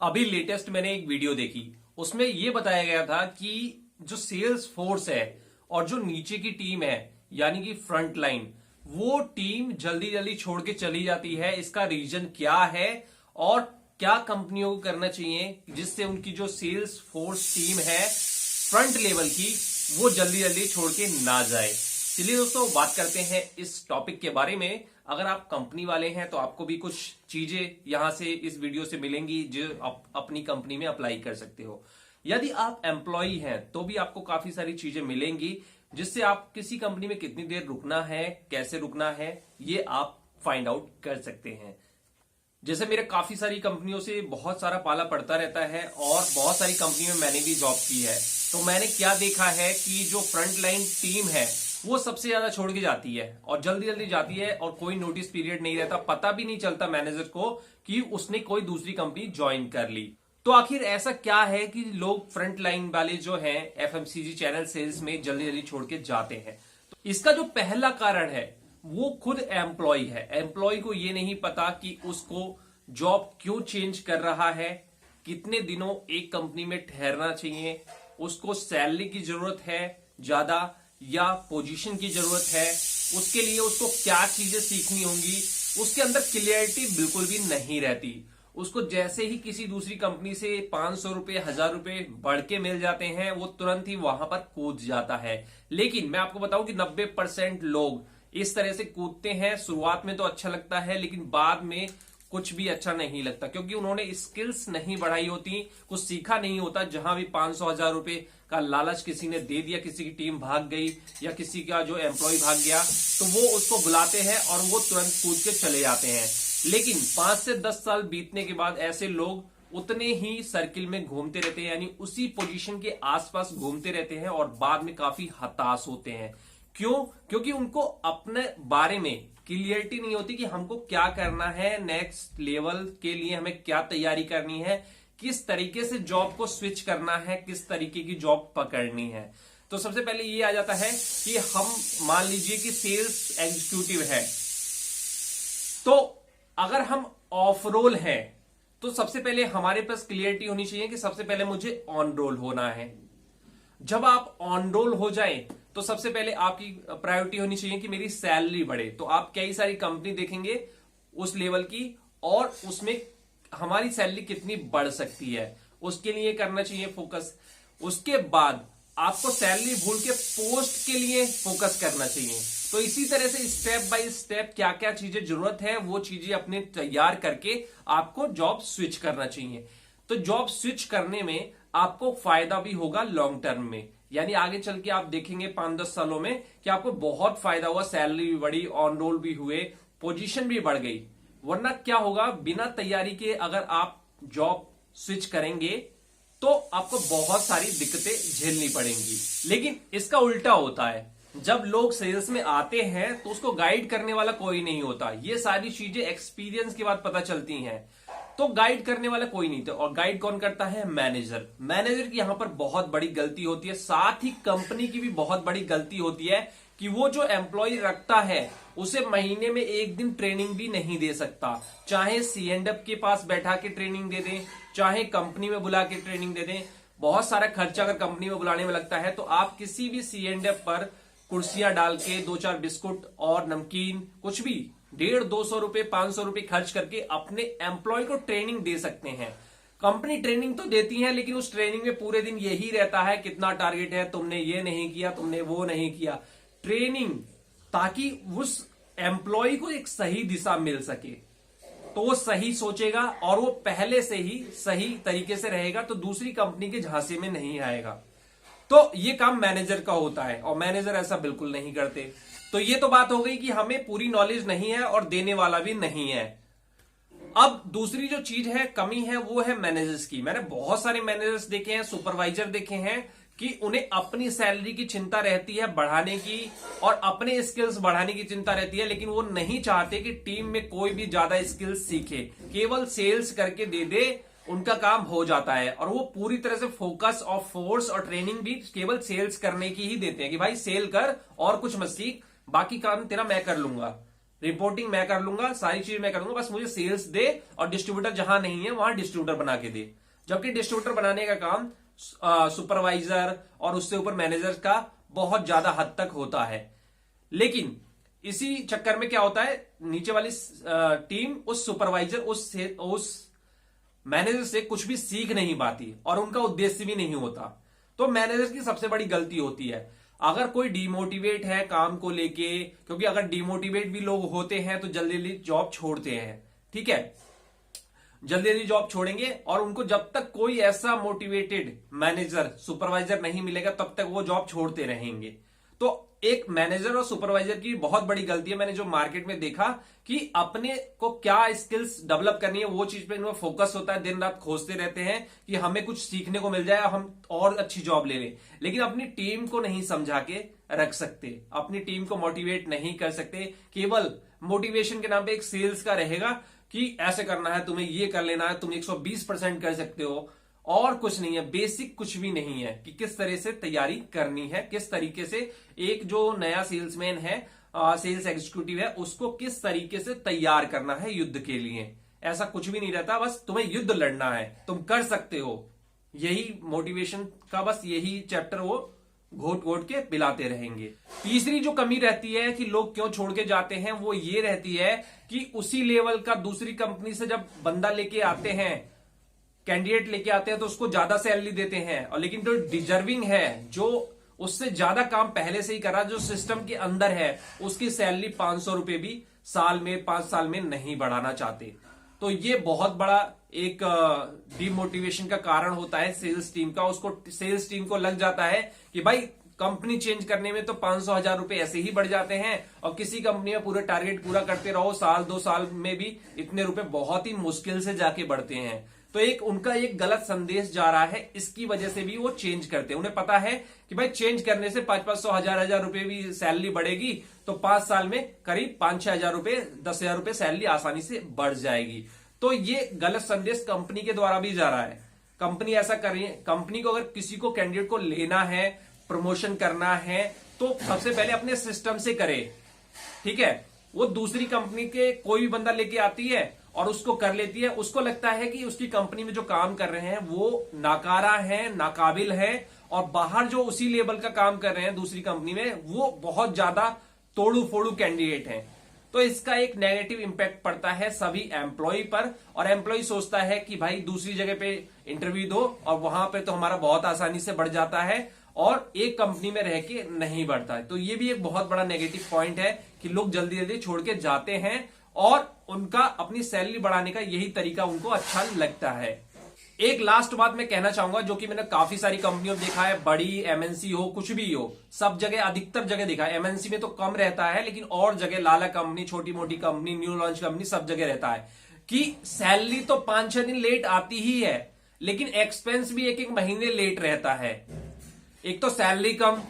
अभी लेटेस्ट मैंने एक वीडियो देखी। उसमें यह बताया गया था कि जो सेल्स फोर्स है और जो नीचे की टीम है यानी कि फ्रंट लाइन, वो टीम जल्दी जल्दी छोड़ के चली जाती है। इसका रीजन क्या है और क्या कंपनियों को करना चाहिए जिससे उनकी जो सेल्स फोर्स टीम है फ्रंट लेवल की, वो जल्दी जल्दी छोड़ के ना जाए। चलिए दोस्तों, बात करते हैं इस टॉपिक के बारे में। अगर आप कंपनी वाले हैं तो आपको भी कुछ चीजें यहां से इस वीडियो से मिलेंगी जो आप अपनी कंपनी में अप्लाई कर सकते हो। यदि आप एम्प्लॉय हैं तो भी आपको काफी सारी चीजें मिलेंगी जिससे आप किसी कंपनी में कितनी देर रुकना है, कैसे रुकना है, ये आप फाइंड आउट कर सकते हैं। जैसे मेरे काफी सारी कंपनियों से बहुत सारा पाला पड़ता रहता है और बहुत सारी कंपनी में मैंने भी जॉब की है, तो मैंने क्या देखा है कि जो फ्रंट लाइन टीम है वो सबसे ज्यादा छोड़ के जाती है और जल्दी जल्दी जाती है और कोई नोटिस पीरियड नहीं रहता। पता भी नहीं चलता मैनेजर को कि उसने कोई दूसरी कंपनी ज्वाइन कर ली। तो आखिर ऐसा क्या है कि लोग फ्रंट लाइन वाले जो हैं एफएमसीजी चैनल सेल्स में जल्दी जल्दी छोड़ के जाते हैं? तो इसका जो पहला कारण है वो खुद एम्प्लॉय है। एम्प्लॉय को ये नहीं पता कि उसको जॉब क्यों चेंज कर रहा है, कितने दिनों एक कंपनी में ठहरना चाहिए, उसको सैलरी की जरूरत है ज्यादा या पोजीशन की जरूरत है, उसके लिए उसको क्या चीजें सीखनी होंगी, उसके अंदर क्लियरिटी बिल्कुल भी नहीं रहती। उसको जैसे ही किसी दूसरी कंपनी से 500 रुपए 1000 रुपए बढ़ के मिल जाते हैं, वो तुरंत ही वहां पर कूद जाता है। लेकिन मैं आपको बताऊं कि 90% लोग इस तरह से कूदते हैं। शुरुआत में तो अच्छा लगता है लेकिन बाद में कुछ भी अच्छा नहीं लगता, क्योंकि उन्होंने स्किल्स नहीं बढ़ाई होती, कुछ सीखा नहीं होता। जहां भी 500 1000 रुपए का लालच किसी ने दे दिया, किसी की टीम भाग गई या किसी का जो एम्प्लॉय भाग गया, तो वो उसको बुलाते हैं और वो तुरंत कूद के चले जाते हैं। लेकिन 5 से 10 साल बीतने के बाद ऐसे लोग उतने ही सर्किल में घूमते रहते हैं, यानी उसी पोजीशन के आसपास घूमते रहते हैं और बाद में काफी हताश होते हैं। क्यों? क्योंकि उनको अपने बारे में क्लियरिटी नहीं होती कि हमको क्या करना है, नेक्स्ट लेवल के लिए हमें क्या तैयारी करनी है, किस तरीके से जॉब को स्विच करना है, किस तरीके की जॉब पकड़नी है। तो सबसे पहले ये आ जाता है कि हम मान लीजिए कि सेल्स एग्जीक्यूटिव है, तो अगर हम ऑफ रोल है तो सबसे पहले हमारे पास क्लियरिटी होनी चाहिए कि सबसे पहले मुझे ऑन रोल होना है। जब आप ऑन रोल हो जाए तो सबसे पहले आपकी प्रायोरिटी होनी चाहिए कि मेरी सैलरी बढ़े। तो आप कई सारी कंपनी देखेंगे उस लेवल की और उसमें हमारी सैलरी कितनी बढ़ सकती है, उसके लिए करना चाहिए फोकस। उसके बाद आपको सैलरी भूल के पोस्ट के लिए फोकस करना चाहिए। तो इसी तरह से स्टेप बाय स्टेप क्या क्या चीजें जरूरत है वो चीजें अपने तैयार करके आपको जॉब स्विच करना चाहिए। तो जॉब स्विच करने में आपको फायदा भी होगा लॉन्ग टर्म में, यानी आगे चल के आप देखेंगे 5-10 सालों में कि आपको बहुत फायदा हुआ, सैलरी भी बढ़ी, ऑन रोल भी हुए, पोजीशन भी बढ़ गई। वरना क्या होगा, बिना तैयारी के अगर आप जॉब स्विच करेंगे तो आपको बहुत सारी दिक्कतें झेलनी पड़ेंगी। लेकिन इसका उल्टा होता है, जब लोग सेल्स में आते हैं तो उसको गाइड करने वाला कोई नहीं होता। ये सारी चीजें एक्सपीरियंस के बाद पता चलती हैं। तो गाइड करने वाला कोई नहीं था, और गाइड कौन करता है? मैनेजर। मैनेजर की यहां पर बहुत बड़ी गलती होती है, साथ ही कंपनी की भी बहुत बड़ी गलती होती है कि वो जो एम्प्लॉय रखता है उसे महीने में एक दिन ट्रेनिंग भी नहीं दे सकता। चाहे C&F के पास बैठा के ट्रेनिंग दे दें, चाहे कंपनी में बुला के ट्रेनिंग दे दें, बहुत सारा खर्चा अगर कंपनी में बुलाने में लगता है तो आप किसी भी C&F पर कुर्सियां डाल के 2-4 बिस्कुट और नमकीन कुछ भी 150-200 रुपए 500 रुपए खर्च करके अपने एम्प्लॉय को ट्रेनिंग दे सकते हैं। कंपनी ट्रेनिंग तो देती है लेकिन उस ट्रेनिंग में पूरे दिन यही रहता है, कितना टारगेट है, तुमने ये नहीं किया, तुमने वो नहीं किया। ट्रेनिंग ताकि उस एम्प्लॉय को एक सही दिशा मिल सके, तो वो सही सोचेगा और वो पहले से ही सही तरीके से रहेगा, तो दूसरी कंपनी के झांसे में नहीं आएगा। तो ये काम मैनेजर का होता है और मैनेजर ऐसा बिल्कुल नहीं करते। तो ये तो बात हो गई कि हमें पूरी नॉलेज नहीं है और देने वाला भी नहीं है। अब दूसरी जो चीज है, कमी है, वो है मैनेजर्स की। मैंने बहुत सारे मैनेजर्स देखे हैं, सुपरवाइजर देखे हैं कि उन्हें अपनी सैलरी की चिंता रहती है बढ़ाने की और अपने स्किल्स बढ़ाने की चिंता रहती है, लेकिन वो नहीं चाहते कि टीम में कोई भी ज्यादा स्किल्स सीखे। केवल सेल्स करके दे दे, उनका काम हो जाता है और वो पूरी तरह से फोकस और फोर्स और ट्रेनिंग भी केवल सेल्स करने की ही देते हैं कि भाई सेल कर और कुछ मत सीख, बाकी काम तेरा मैं कर लूंगा। रिपोर्टिंग मैं कर लूंगा, सारी चीज मैं कर लूंगा, बस मुझे सेल्स दे और डिस्ट्रीब्यूटर जहां नहीं है वहां डिस्ट्रीब्यूटर बना के दे। जबकि डिस्ट्रीब्यूटर बनाने का काम सुपरवाइजर और उससे ऊपर मैनेजर का बहुत ज्यादा हद तक होता है। लेकिन इसी चक्कर में क्या होता है, नीचे वाली टीम उस सुपरवाइजर उस मैनेजर से कुछ भी सीख नहीं पाती और उनका उद्देश्य भी नहीं होता। तो मैनेजर की सबसे बड़ी गलती होती है अगर कोई डिमोटिवेट है काम को लेके, क्योंकि अगर डिमोटिवेट भी लोग होते हैं तो जल्दी जल्दी जॉब छोड़ते हैं। ठीक है, जल्दी जल्दी जॉब छोड़ेंगे और उनको जब तक कोई ऐसा मोटिवेटेड मैनेजर सुपरवाइजर नहीं मिलेगा तब तक वो जॉब छोड़ते रहेंगे। तो एक मैनेजर और सुपरवाइजर की बहुत बड़ी गलती है, मैंने जो मार्केट में देखा कि अपने को क्या स्किल्स डेवलप करनी है वो चीज पे इनका फोकस होता है, दिन रात खोजते रहते हैं कि हमें कुछ सीखने को मिल जाए, हम और अच्छी जॉब ले लें। लेकिन अपनी टीम को नहीं समझा के रख सकते, अपनी टीम को मोटिवेट नहीं कर सकते। केवल मोटिवेशन के नाम पे एक सेल्स का रहेगा कि ऐसे करना है, तुम्हें ये कर लेना है, तुम 120% कर सकते हो, और कुछ नहीं है, बेसिक कुछ भी नहीं है कि किस तरह से तैयारी करनी है, किस तरीके से एक जो नया सेल्समैन है, सेल्स एग्जीक्यूटिव है, उसको किस तरीके से तैयार करना है युद्ध के लिए। ऐसा कुछ भी नहीं रहता, बस तुम्हें युद्ध लड़ना है, तुम कर सकते हो। यही मोटिवेशन का बस यही चैप्टर वो घोट घोट के पिलाते रहेंगे। तीसरी जो कमी रहती है कि लोग क्यों छोड़ के जाते हैं वो ये रहती है कि उसी लेवल का दूसरी कंपनी से जब बंदा लेके आते हैं, कैंडिडेट लेके आते हैं, तो उसको ज्यादा सैलरी देते हैं, और लेकिन जो डिजर्विंग है, जो उससे ज्यादा काम पहले से ही करा, जो सिस्टम के अंदर है, उसकी सैलरी 500 रुपए भी साल में 5 साल में नहीं बढ़ाना चाहते। तो ये बहुत बड़ा एक डिमोटिवेशन का कारण होता है सेल्स टीम का। उसको सेल्स टीम को लग जाता है कि भाई कंपनी चेंज करने में तो 500,000 रुपए ऐसे ही बढ़ जाते हैं, और किसी कंपनी में पूरे टारगेट पूरा करते रहो, साल 2 साल में भी इतने रुपए बहुत ही मुश्किल से जाके बढ़ते हैं। तो एक उनका एक गलत संदेश जा रहा है, इसकी वजह से भी वो चेंज करते हैं। उन्हें पता है कि भाई चेंज करने से 500-500 हजार रुपए भी सैलरी बढ़ेगी, तो 5 साल में करीब 5-6 हजार रुपए 10,000 रुपए सैलरी आसानी से बढ़ जाएगी। तो ये गलत संदेश कंपनी के द्वारा भी जा रहा है। कंपनी ऐसा कर रही है, कंपनी को अगर किसी को कैंडिडेट को लेना है, प्रमोशन करना है, तो सबसे पहले अपने सिस्टम से करे। ठीक है, वो दूसरी कंपनी के कोई भी बंदा लेके आती है और उसको कर लेती है, उसको लगता है कि उसकी कंपनी में जो काम कर रहे हैं वो नाकारा है, नाकाबिल है, और बाहर जो उसी लेवल का काम कर रहे हैं दूसरी कंपनी में वो बहुत ज्यादा तोड़ू फोड़ू कैंडिडेट हैं। तो इसका एक नेगेटिव इंपैक्ट पड़ता है सभी एम्प्लॉय पर, और एम्प्लॉय सोचता है कि भाई दूसरी जगह पे इंटरव्यू दो और वहां पे तो हमारा बहुत आसानी से बढ़ जाता है, और एक कंपनी में रह के नहीं बढ़ता है। तो ये भी एक बहुत बड़ा नेगेटिव पॉइंट है कि लोग जल्दी जल्दी छोड़ के जाते हैं, और उनका अपनी सैलरी बढ़ाने का यही तरीका उनको अच्छा लगता है। एक लास्ट बात मैं कहना चाहूंगा, जो कि मैंने काफी सारी कंपनियों में देखा है, बड़ी एमएनसी हो कुछ भी हो, सब जगह अधिकतर जगह देखा है, एमएनसी में तो कम रहता है लेकिन और जगह लाला कंपनी, छोटी मोटी कंपनी, न्यू लॉन्च कंपनी, सब जगह रहता है कि सैलरी तो 5-6 दिन लेट आती ही है, लेकिन एक्सपेंस भी 1-1 महीने लेट रहता है। एक तो सैलरी कम,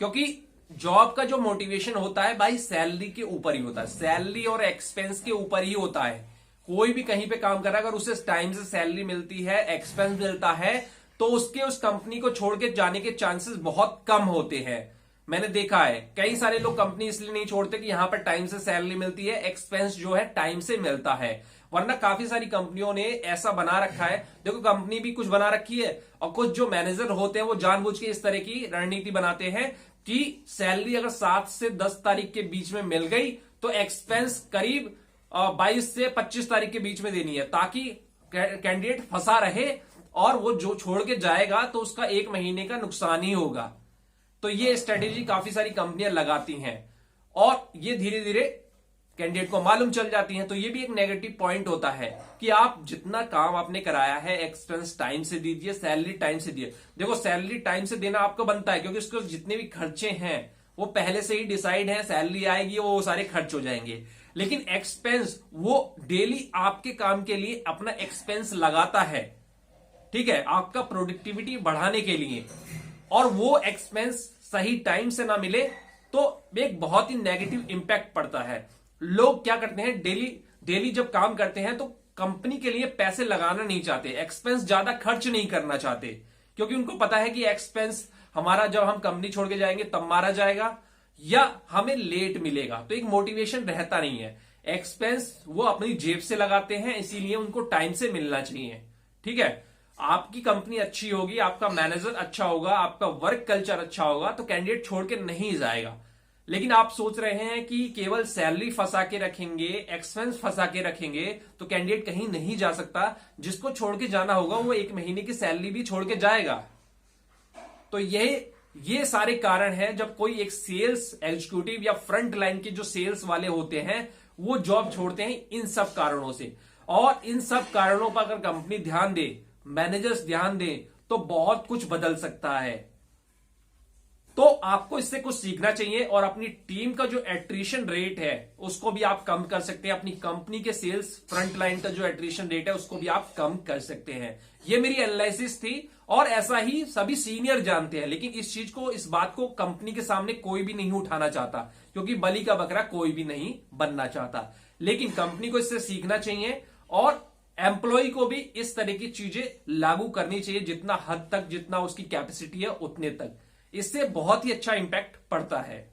क्योंकि जॉब का जो मोटिवेशन होता है भाई सैलरी के ऊपर ही होता है, सैलरी और एक्सपेंस के ऊपर ही होता है। कोई भी कहीं पे काम कर रहा है, अगर उसे टाइम से सैलरी मिलती है, एक्सपेंस मिलता है, तो उसके उस कंपनी को छोड़ के जाने के चांसेस बहुत कम होते हैं। मैंने देखा है कई सारे लोग कंपनी इसलिए नहीं छोड़ते कि यहां पर टाइम से सैलरी मिलती है, एक्सपेंस जो है टाइम से मिलता है। वरना काफी सारी कंपनियों ने ऐसा बना रखा है, देखो कंपनी भी कुछ बना रखी है, और कुछ जो मैनेजर होते हैं वो जानबूझ के इस तरह की रणनीति बनाते हैं कि सैलरी अगर 7 से 10 तारीख के बीच में मिल गई तो एक्सपेंस करीब 22 से 25 तारीख के बीच में देनी है, ताकि कैंडिडेट फंसा रहे, और वो जो छोड़ के जाएगा तो उसका 1 महीने का नुकसान ही होगा। तो ये स्ट्रेटेजी काफी सारी कंपनियां लगाती हैं, और ये धीरे धीरे कैंडिडेट को मालूम चल जाती है। तो ये भी एक नेगेटिव पॉइंट होता है कि आप जितना काम आपने कराया है, एक्सपेंस टाइम से दीजिए, सैलरी टाइम से दिए। देखो सैलरी टाइम से देना आपको बनता है, क्योंकि उसके जितने भी खर्चे हैं वो पहले से ही डिसाइड है, सैलरी आएगी वो सारे खर्च हो जाएंगे। लेकिन एक्सपेंस वो डेली आपके काम के लिए अपना एक्सपेंस लगाता है, ठीक है, आपका प्रोडक्टिविटी बढ़ाने के लिए, और वो एक्सपेंस सही टाइम से ना मिले तो एक बहुत ही नेगेटिव इंपैक्ट पड़ता है। लोग क्या करते हैं, डेली जब काम करते हैं तो कंपनी के लिए पैसे लगाना नहीं चाहते, एक्सपेंस ज्यादा खर्च नहीं करना चाहते, क्योंकि उनको पता है कि एक्सपेंस हमारा जब हम कंपनी छोड़ के जाएंगे तब मारा जाएगा, या हमें लेट मिलेगा, तो एक मोटिवेशन रहता नहीं है। एक्सपेंस वो अपनी जेब से लगाते हैं, इसीलिए उनको टाइम से मिलना चाहिए। ठीक है, आपकी कंपनी अच्छी होगी, आपका मैनेजर अच्छा होगा, आपका वर्क कल्चर अच्छा होगा, तो कैंडिडेट छोड़ के नहीं जाएगा। लेकिन आप सोच रहे हैं कि केवल सैलरी फंसा के रखेंगे, एक्सपेंस फंसा के रखेंगे, तो कैंडिडेट कहीं नहीं जा सकता। जिसको छोड़ के जाना होगा वो 1 महीने की सैलरी भी छोड़ के जाएगा। तो ये सारे कारण हैं जब कोई एक सेल्स एग्जीक्यूटिव या फ्रंट लाइन के जो सेल्स वाले होते हैं वो जॉब छोड़ते हैं, इन सब कारणों से। और इन सब कारणों पर अगर कंपनी ध्यान दे, मैनेजर्स ध्यान दे, तो बहुत कुछ बदल सकता है। तो आपको इससे कुछ सीखना चाहिए और अपनी टीम का जो एट्रिशन रेट है उसको भी आप कम कर सकते हैं। अपनी कंपनी के सेल्स फ्रंट लाइन का जो एट्रिशन रेट है उसको भी आप कम कर सकते हैं। ये मेरी एनालिसिस थी और ऐसा ही सभी सीनियर जानते हैं, लेकिन इस चीज को, इस बात को कंपनी के सामने कोई भी नहीं उठाना चाहता, क्योंकि बलि का बकरा कोई भी नहीं बनना चाहता। लेकिन कंपनी को इससे सीखना चाहिए और एम्प्लॉय को भी इस तरह की चीजें लागू करनी चाहिए, जितना हद तक, जितना उसकी कैपेसिटी है उतने तक। इससे बहुत ही अच्छा इंपैक्ट पड़ता है।